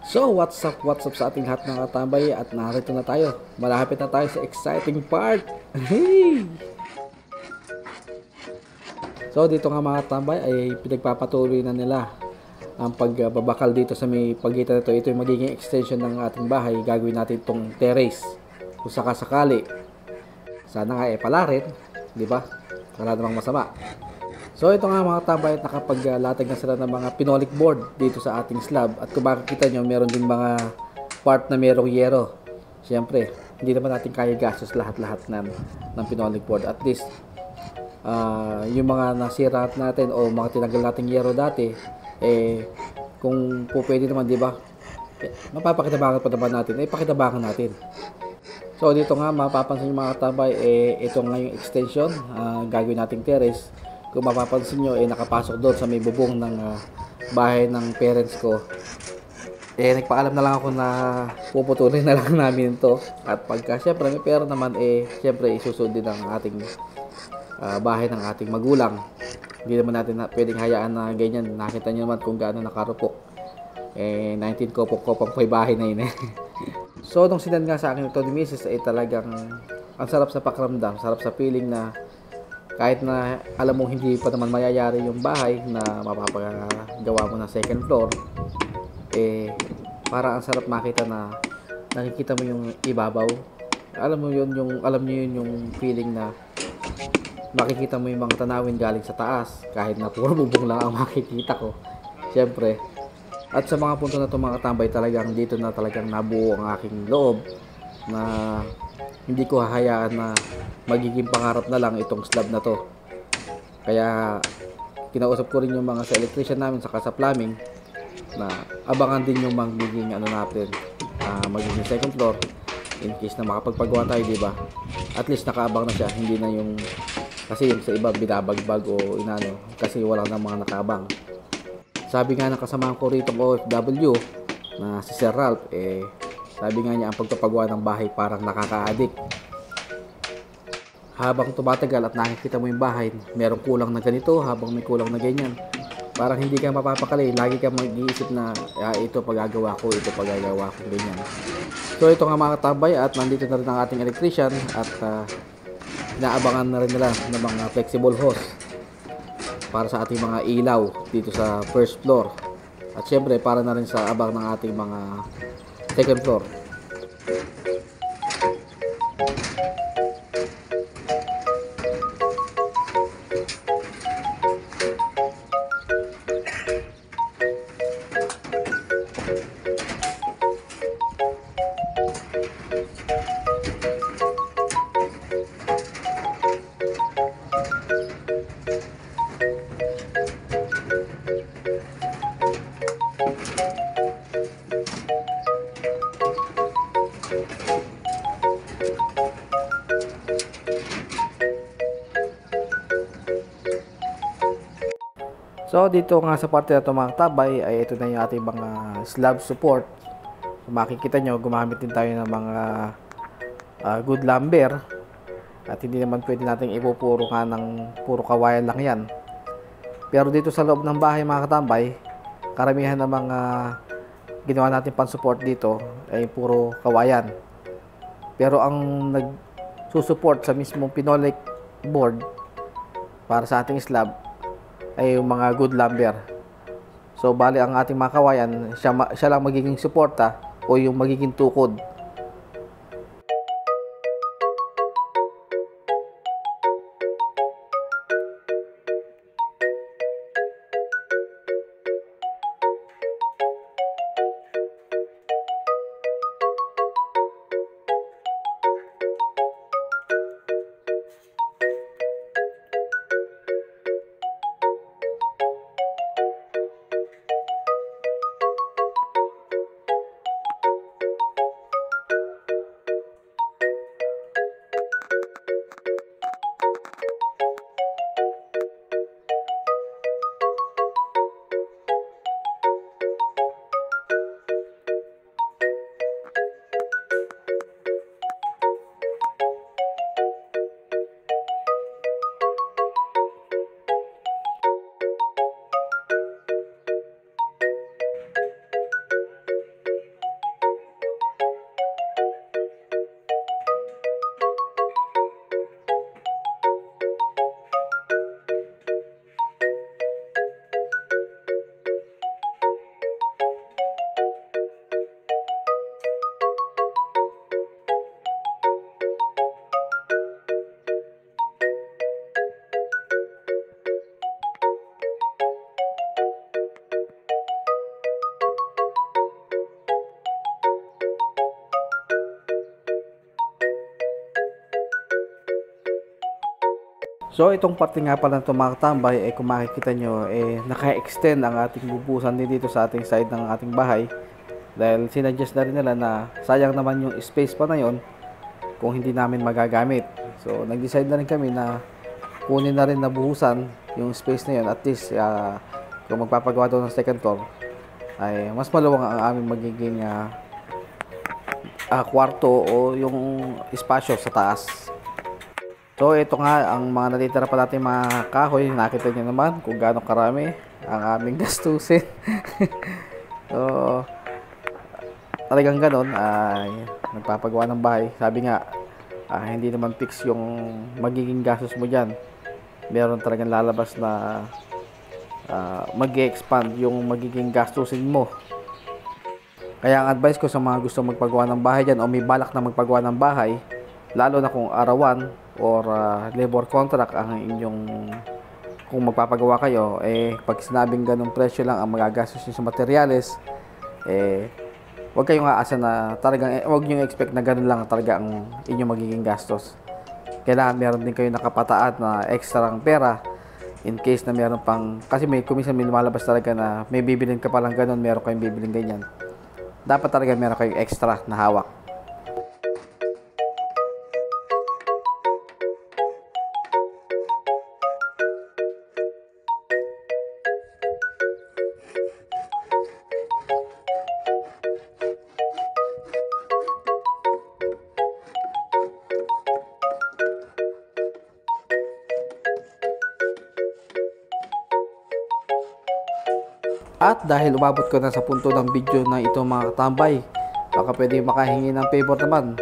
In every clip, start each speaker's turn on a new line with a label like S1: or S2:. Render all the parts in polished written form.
S1: So, what's up sa ating lahat ng katambay at narito na tayo. Malapit na tayo sa exciting part. Hey! So, dito nga mga katambay ay pinagpapatuloy na nila ang pagbabakal dito sa may pagitan nito. Ito yung magiging extension ng ating bahay. Gagawin natin itong terrace. Kung sakasakali. Sana nga pala rin. Di ba? Wala namang masama. So ito nga mga tambay, nakapaglatag na sila ng mga pinolik board dito sa ating slab. At kung makikita nyo, meron din mga part na merong yero. Siyempre, hindi naman natin kaya gastos lahat-lahat ng pinolik board. At least, yung mga nasira natin o mga tinanggal nating yero dati, kung po pwede naman, di ba? Mapapakinabangan pa naman natin, pakinabangan natin. So dito nga, mapapansin yung mga tambay, ito nga yung extension, gagawin nating terrace. Kung mapapansin nyo, nakapasok doon sa may bubong ng bahay ng parents ko. Nagpaalam na lang ako na puputulin na lang namin to. At pagka syempre may pera naman, syempre isusod din ang ating bahay ng ating magulang. Hindi naman natin pwedeng hayaan na ganyan. Nakita nyo naman kung gaano nakarupok. 19 kopok-kopok pa yung bahay na yun. So nung sinad nga sa akin ito ni Mrs. ay talagang ang sarap sa pakiramdam, sarap sa feeling na kahit na alam mo hindi pa naman mayayari yung bahay na mapapagawa mo ng second floor, para ang sarap makita na nakikita mo yung ibabaw. Alam niyo yun yung feeling na makikita mo yung mga tanawin galing sa taas kahit na puro bubong lang ang makikita ko. Siyempre, at sa mga punto na ito mga tambay, talagang dito na talagang nabuo ang aking loob na hindi ko hahayaan na magiging pangarap na lang itong slab na to. Kaya kinausap ko rin yung mga sa electrician namin saka sa plumbing na abangan din yung magiging natin, magiging second floor in case na makapagpagawa tayo, di ba? At least nakaabang na siya, hindi na yung kasi yung sa iba binabagbag o inano kasi wala nang mga nakaabang. Sabi nga ng kasamahan ko rito OFW na si Sir Ralph, sabi nga niya ang pagpapagawa ng bahay parang nakaka-addict. Habang tumatagal at nakikita mo yung bahay, merong kulang na ganito, habang may kulang na ganyan. Parang hindi ka mapapakali, lagi ka mag-iisip na ito pagagawa ko, ganyan. So ito nga mga katabay, at nandito na rin ang ating electrician at inaabangan na rin nila ng mga flexible hose para sa ating mga ilaw dito sa first floor. At syempre para na rin sa abang ng ating mga second floor. So dito nga sa parte na ito mga tabay ay ito na yung ating mga slab support. So, makikita nyo gumamit din tayo ng mga good lumber at hindi naman pwede nating ipupuro nga ng puro kawayan lang yan. Pero dito sa loob ng bahay mga katambay, karamihan ng mga ginawa natin pan support dito ay puro kawayan. Pero ang nagsusupport sa mismong pinolik board para sa ating slab ay yung mga good lumber. So bali ang ating mga kawayan, siya lang magiging suporta o yung magiging tukod. So itong parte nga pala ng mga tambay, kung makikita nyo, naka-extend ang ating bubusan din dito sa ating side ng ating bahay. Dahil sinadjust na rin nila na sayang naman yung space pa na yon kung hindi namin magagamit. So nag-decide na rin kami na kunin na rin na buhusan yung space na yon. At least kung magpapagawa doon ng second floor, ay mas maluwang ang aming magiging kwarto o yung espasyo sa taas. So ito nga ang mga natitira pa natin mga kahoy. Nakita niyo naman kung gaano karami ang aming gastusin. So talagang ganon ay nagpapagawa ng bahay. Sabi nga hindi naman fix yung magiging gastos mo dyan. Meron talagang lalabas na mag-expand yung magiging gastusin mo. Kaya ang advice ko sa mga gusto magpagawa ng bahay dyan o may balak na magpagawa ng bahay, lalo na kung arawan or labor contract ang inyong, kung magpapagawa kayo, pag sinabing ganong presyo lang ang magagastos nyo sa materyales, huwag kayong aasa na talagang, huwag nyo expect na ganun lang talaga ang inyong magiging gastos. Kailangan meron din kayo nakapataat na extra ng pera in case na meron pang, kasi kuminsan may lumalabas talaga na may bibilin ka palang ganun, meron kayong bibilin ganyan. Dapat talaga meron kayong extra na hawak. At dahil umabot ko na sa punto ng video na ito mga katambay, baka pwede makahingi ng favor naman.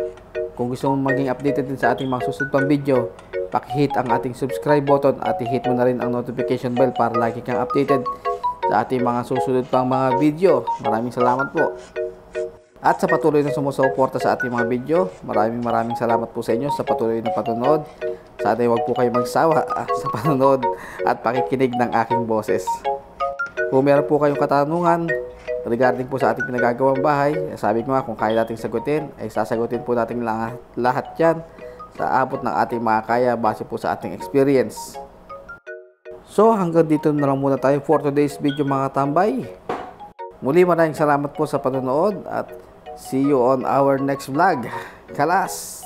S1: Kung gusto mong maging updated din sa ating mga susunod pang video, paki-hit ang ating subscribe button at i-hit mo na rin ang notification bell para lagi kang updated sa ating mga susunod pang mga video. Maraming salamat po. At sa patuloy na sumusuporta sa ating mga video, maraming salamat po sa inyo sa patuloy na patunood. Sana huwag po kayo magsawa sa panonood at pakikinig ng aking boses. Kung meron po kayong katanungan regarding po sa ating pinagagawang bahay, sabi ko nga kung kaya nating sagutin, ay sasagutin po natin lahat yan sa abot ng ating mga kaya base po sa ating experience. So hanggang dito na lang muna tayo for today's video mga tambay. Muli maraming salamat po sa panonood at see you on our next vlog. Kalas!